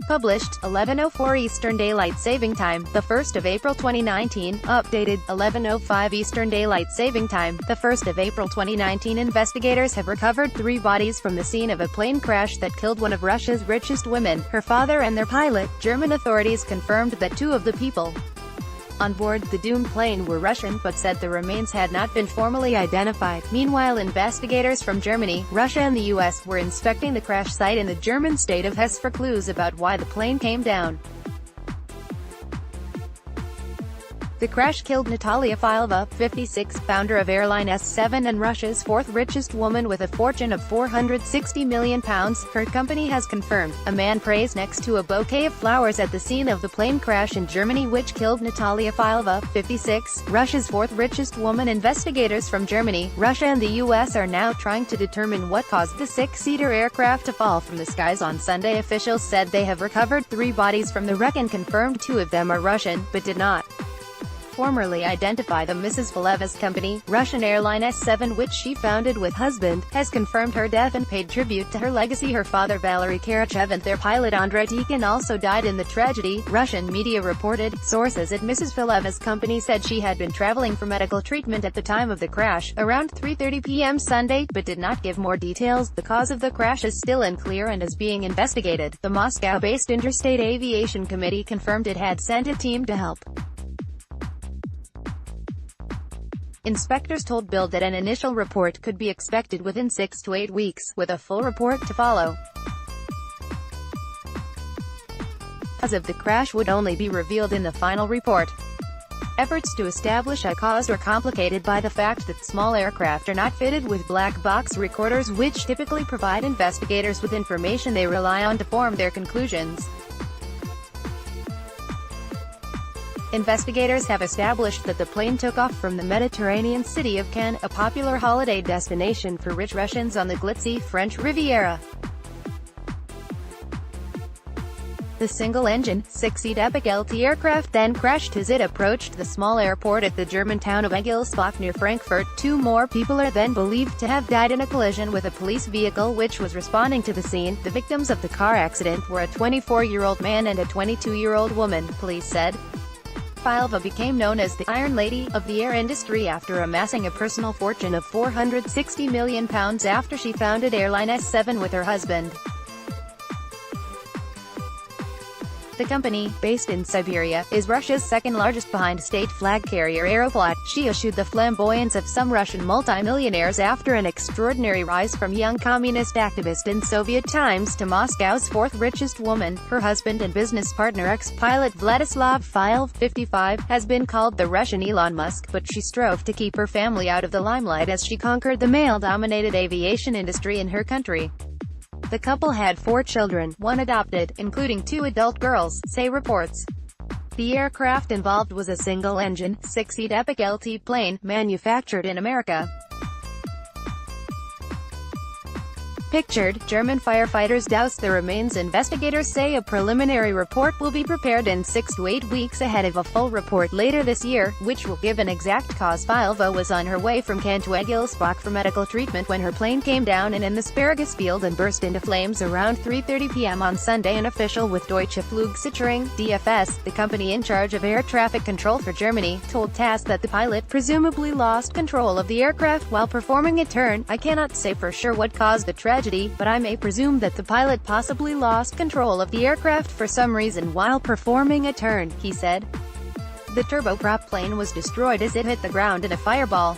Published, 11:04 Eastern Daylight Saving Time, the 1st of April 2019. Updated, 11:05 Eastern Daylight Saving Time, the 1st of April 2019. Investigators have recovered 3 bodies from the scene of a plane crash that killed one of Russia's richest women, her father and their pilot. German authorities confirmed that 2 of the people on board the doomed plane were Russian, but said the remains had not been formally identified. Meanwhile, investigators from Germany, Russia and the US were inspecting the crash site in the German state of Hesse for clues about why the plane came down. The crash killed Natalia Fileva, 56, founder of airline S7 and Russia's 4th richest woman with a fortune of £460 million, her company has confirmed. A man prays next to a bouquet of flowers at the scene of the plane crash in Germany which killed Natalia Fileva, 56, Russia's 4th richest woman. Investigators from Germany, Russia and the US are now trying to determine what caused the 6-seater aircraft to fall from the skies on Sunday. Officials said they have recovered 3 bodies from the wreck and confirmed 2 of them are Russian, but did not formally identify them. Mrs. Fileva's company, Russian airline S7, which she founded with husband, has confirmed her death and paid tribute to her legacy. Her father Valery Karachev and their pilot Andrei Tikhon also died in the tragedy, Russian media reported. Sources at Mrs. Fileva's company said she had been traveling for medical treatment at the time of the crash, around 3:30 p.m. Sunday, but did not give more details. The cause of the crash is still unclear and is being investigated. The Moscow-based Interstate Aviation Committee confirmed it had sent a team to help. Inspectors told Bild that an initial report could be expected within 6 to 8 weeks, with a full report to follow. The cause of the crash would only be revealed in the final report. Efforts to establish a cause are complicated by the fact that small aircraft are not fitted with black box recorders, which typically provide investigators with information they rely on to form their conclusions. Investigators have established that the plane took off from the Mediterranean city of Cannes, a popular holiday destination for rich Russians on the glitzy French Riviera. The single-engine, 6-seat Epic LT aircraft then crashed as it approached the small airport at the German town of Egilsbach near Frankfurt. 2 more people are then believed to have died in a collision with a police vehicle which was responding to the scene. The victims of the car accident were a 24-year-old man and a 22-year-old woman, police said. Fileva became known as the Iron Lady of the air industry after amassing a personal fortune of £460 million after she founded airline S7 with her husband. The company, based in Siberia, is Russia's second-largest behind-state flag carrier Aeroflot. She eschewed the flamboyance of some Russian multimillionaires after an extraordinary rise from young communist activist in Soviet times to Moscow's 4th richest woman. Her husband and business partner, ex-pilot Vladislav Fileva, 55, has been called the Russian Elon Musk, but she strove to keep her family out of the limelight as she conquered the male-dominated aviation industry in her country. The couple had 4 children, 1 adopted, including 2 adult girls, say reports. The aircraft involved was a single-engine, 6-seat Epic LT plane, manufactured in America. Pictured, German firefighters doused the remains. Investigators say a preliminary report will be prepared in 6 to 8 weeks ahead of a full report later this year, which will give an exact cause. Fileva was on her way from Cannes to Egilsbach for medical treatment when her plane came down in an asparagus field and burst into flames around 3:30 p.m. on Sunday. An official with Deutsche Flugsicherung, DFS, the company in charge of air traffic control for Germany, told TASS that the pilot presumably lost control of the aircraft while performing a turn. I cannot say for sure what caused the tragedy, but I may presume that the pilot possibly lost control of the aircraft for some reason while performing a turn, he said. The turboprop plane was destroyed as it hit the ground in a fireball.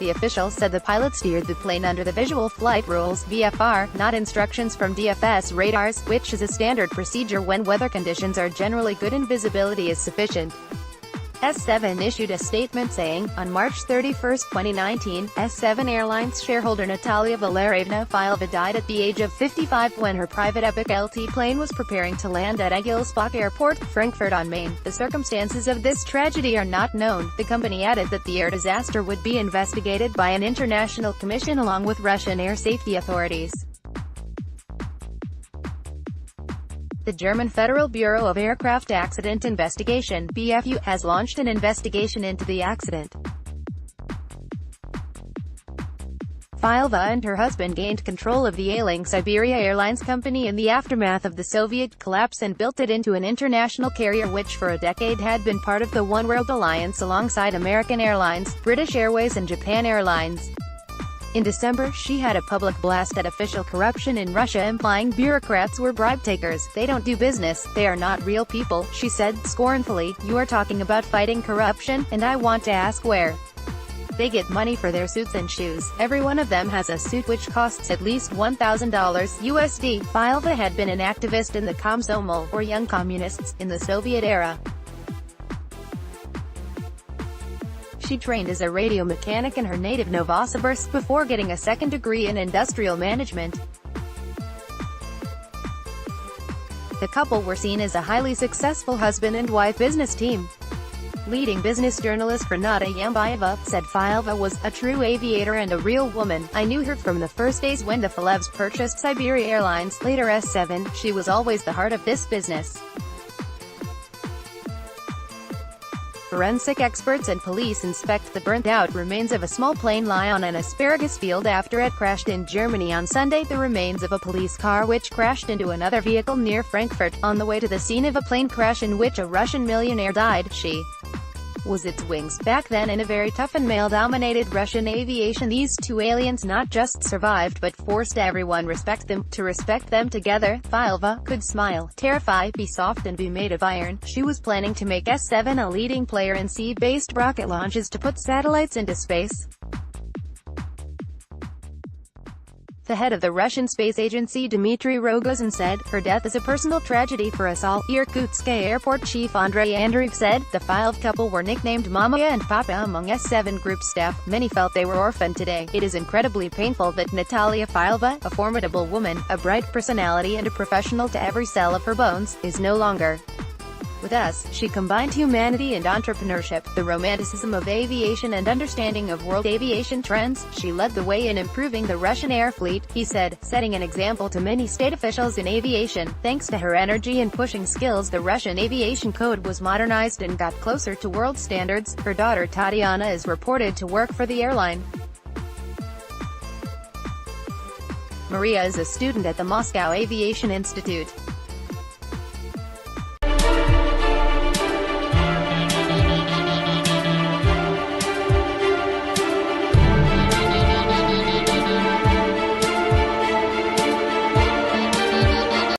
The official said the pilot steered the plane under the Visual Flight Rules (VFR), not instructions from DFS radars, which is a standard procedure when weather conditions are generally good and visibility is sufficient. S7 issued a statement saying, on March 31, 2019, S7 Airlines shareholder Natalia Valerievna Fileva died at the age of 55 when her private Epic LT plane was preparing to land at Egilsbach Airport, Frankfurt on Main. The circumstances of this tragedy are not known. The company added that the air disaster would be investigated by an international commission along with Russian air safety authorities. The German Federal Bureau of Aircraft Accident Investigation (BFU) has launched an investigation into the accident. Failva and her husband gained control of the ailing Siberia Airlines company in the aftermath of the Soviet collapse and built it into an international carrier which for a decade had been part of the One World Alliance alongside American Airlines, British Airways and Japan Airlines. In December, she had a public blast at official corruption in Russia implying bureaucrats were bribe takers. "They don't do business, they are not real people," she said scornfully. "You are talking about fighting corruption, and I want to ask where they get money for their suits and shoes. Every one of them has a suit which costs at least $1,000 USD. Failva had been an activist in the Komsomol, or Young Communists, in the Soviet era. She trained as a radio mechanic in her native Novosibirsk before getting a second degree in industrial management. The couple were seen as a highly successful husband and wife business team. Leading business journalist Renata Yambayeva said Failva was a true aviator and a real woman. "I knew her from the first days when the Falevs purchased Siberia Airlines, later S7. She was always the heart of this business." Forensic experts and police inspect the burnt-out remains of a small plane lie on an asparagus field after it crashed in Germany on Sunday. The remains of a police car which crashed into another vehicle near Frankfurt, on the way to the scene of a plane crash in which a Russian millionaire died. She was its wings. Back then in a very tough and male-dominated Russian aviation, these two aliens not just survived but forced everyone to respect them together. Failva could smile, terrify, be soft and be made of iron. She was planning to make S7 a leading player in sea-based rocket launches to put satellites into space. The head of the Russian space agency Dmitry Rogozin said, "Her death is a personal tragedy for us all." Irkutsk airport chief Andrei Andreev said, "The Failva couple were nicknamed Mama and Papa among S7 group staff. Many felt they were orphaned today. It is incredibly painful that Natalia Failva, a formidable woman, a bright personality and a professional to every cell of her bones, is no longer with us." She combined humanity and entrepreneurship, the romanticism of aviation and understanding of world aviation trends. She led the way in improving the Russian air fleet, he said, setting an example to many state officials in aviation. Thanks to her energy and pushing skills, the Russian aviation code was modernized and got closer to world standards. Her daughter Tatiana is reported to work for the airline. Maria is a student at the Moscow Aviation Institute.